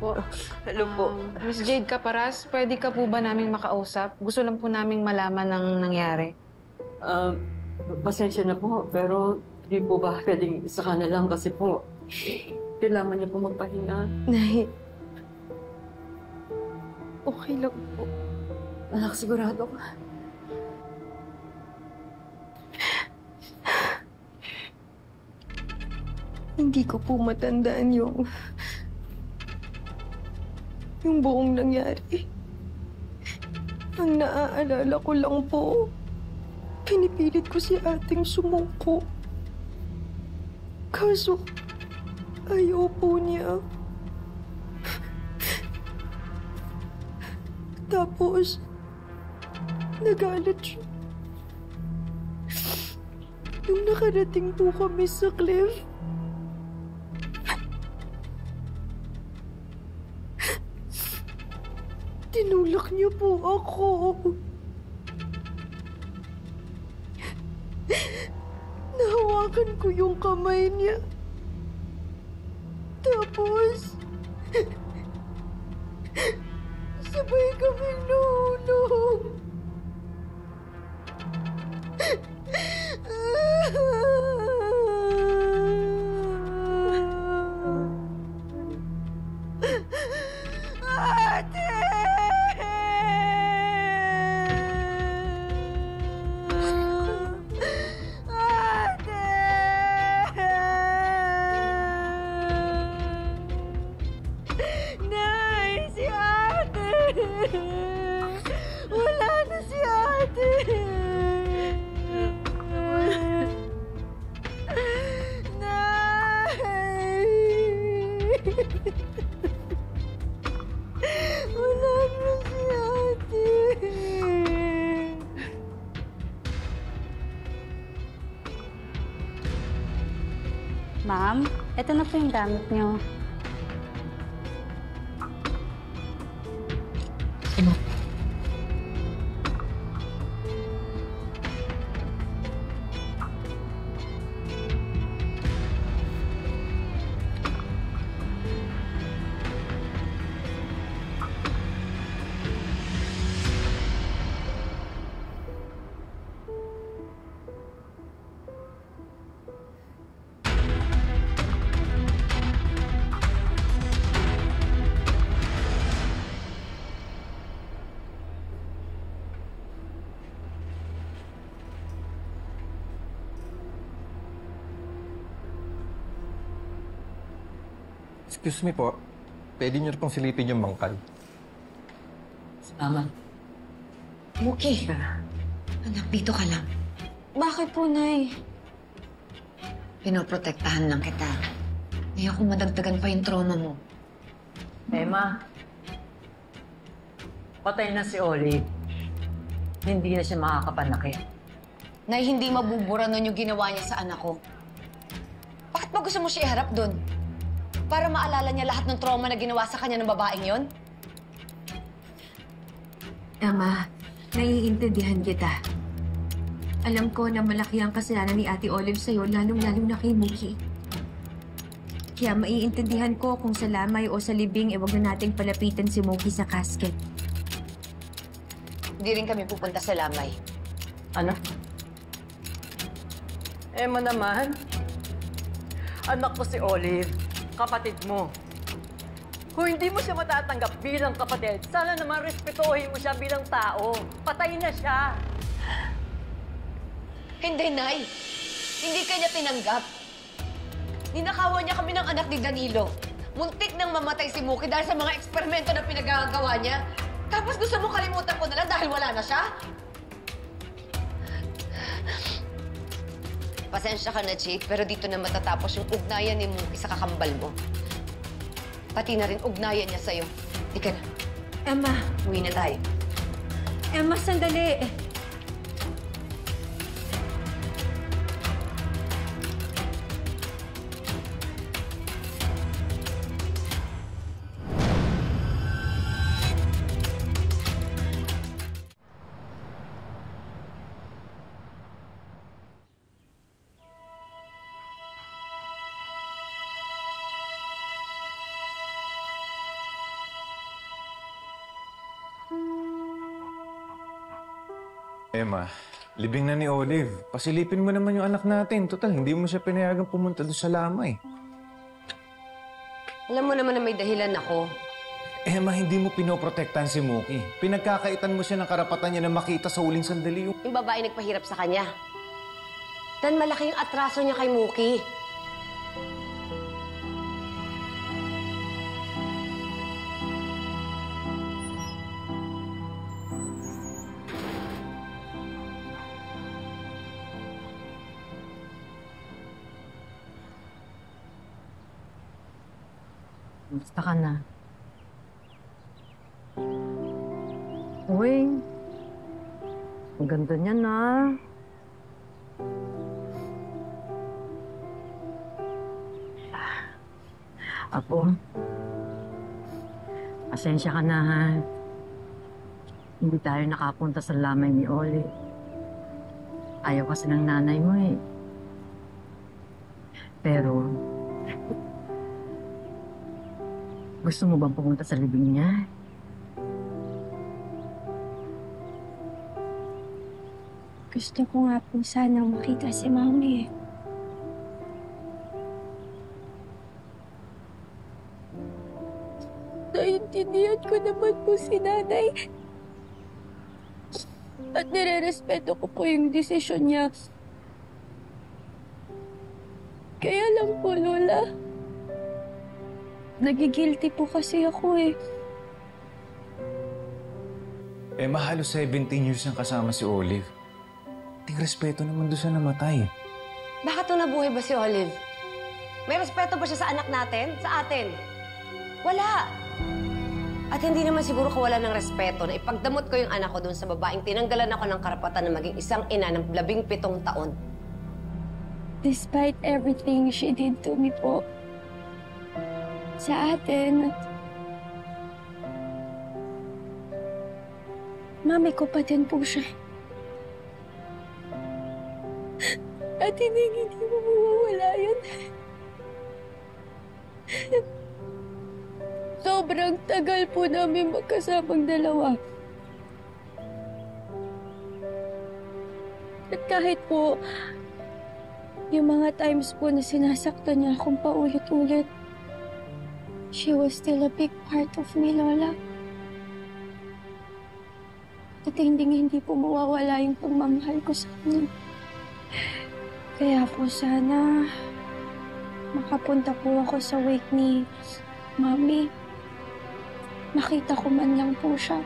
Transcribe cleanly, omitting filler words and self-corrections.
po. Hello po. Miss Jade Caparas, pwede ka po ba namin makausap? Gusto lang po naming malaman ng nangyari. Pasensya na po, pero hindi po ba pwedeng isa ka na lang kasi po, kailangan niya po magpahinga. Nay, okay lang po. Anak, sigurado ka. Hindi ko po matandaan yung buong nangyari. Ang naaalala ko lang po, pinipilit ko si ating sumuko. Kaso, ayaw po niya. Tapos, nagalit siya. Nung nakarating po kami sa cliff, tinulak niya po ako. Nahawakan ko yung kamay niya. Tapos, sabay kaming nahulog. Ate! Nay, si ate! Wala na si ate! Nay! Wala na si ate! Ma'am, eto na po yung gamit niyo. Excuse me po, pwede niyo pong silipin yung bangkal. Mama. Muki, anak, dito ka lang. Bakit po, Nay? Pinoprotektahan lang kita. Hindi ako madagdagan pa yung trauma mo. Emma, patay na si Olive. Hindi na siya makakapanakit. Nay, hindi mabubura nun yung ginawa niya sa anak ko. Bakit ba gusto mo siya iharap dun? Para maalala niya lahat ng trauma na ginawa sa kanya ng babaeng yon? Ama, naiintindihan kita. Alam ko na malaki ang kasalanan ni Ate Olive sa'yo, lalong-lalo na kay Muki. Kaya maiintindihan ko kung sa lamay o sa libing, wag na nating palapitan si Muki sa casket. Hindi rin kami pupunta sa lamay. Ano? Emma naman, anak ko si Olive, kapatid mo. Kung hindi mo siya matatanggap bilang kapatid, sana naman respetuhin mo siya bilang tao. Patay na siya. Hindi, Nay. Hindi kanya tinanggap. Ninakawan niya kami ng anak ni Danilo. Muntik nang mamatay si Muki dahil sa mga eksperimento na pinagagawa niya. Tapos gusto mo kalimutan ko na lang dahil wala na siya? Pasensya ka na, Jake, pero dito na matatapos yung ugnayan ni Muki sa kakambal mo. Pati na rin ugnayan niya sa'yo. Di ka na. Emma! Uwi na tayo. Emma, sandali! Emma, libing na ni Olive. Pasilipin mo naman yung anak natin. Total, hindi mo siya pinayagang pumunta doon sa Lamay. Alam mo naman na may dahilan ako. Emma, hindi mo pinoprotektahan si Mookie. Pinagkakaitan mo siya ng karapatan niya na makita sa huling sandali Yung babae nagpahirap sa kanya. Dan malaki yung atraso niya kay Mookie. Basta ka na. Uy, ang ganda niya na. Apo, pasensya ka na ha. Hindi tayo nakapunta sa lamay ni Oli. Ayaw kasi ng nanay mo eh. Pero, gusto mo bang pumunta sa libing niya? Gusto ko nga po sana makita si Mami. Naiintindihan ko naman po si Nanay. At nire-respeto ko po yung desisyon niya. Kaya lang po, Lola. Nagigilty po kasi ako eh. Emma, halos 17 years nang kasama si Olive. Ting respeto naman doon sa namatay. Bakit nung nabuhay ba si Olive? May respeto ba siya sa anak natin? Sa atin? Wala! At hindi naman siguro kawalan ng respeto na ipagdamot ko yung anak ko doon sa babaeng tinanggalan ako ng karapatan na maging isang ina ng 17 taon. Despite everything she did to me po, sa atin, mami ko pa din po siya. At hindi mo mawawala yun. Sobrang tagal po namin magkasamang dalawa. At kahit po, yung mga times po na sinasaktan niya akong paulit-ulit, she was still a big part of me, Lola. At hindi po mawawala yung pagmamahal ko sa kanya. Kaya po sana makapunta po ako sa wake ni Mami. Makita ko man lang po siya.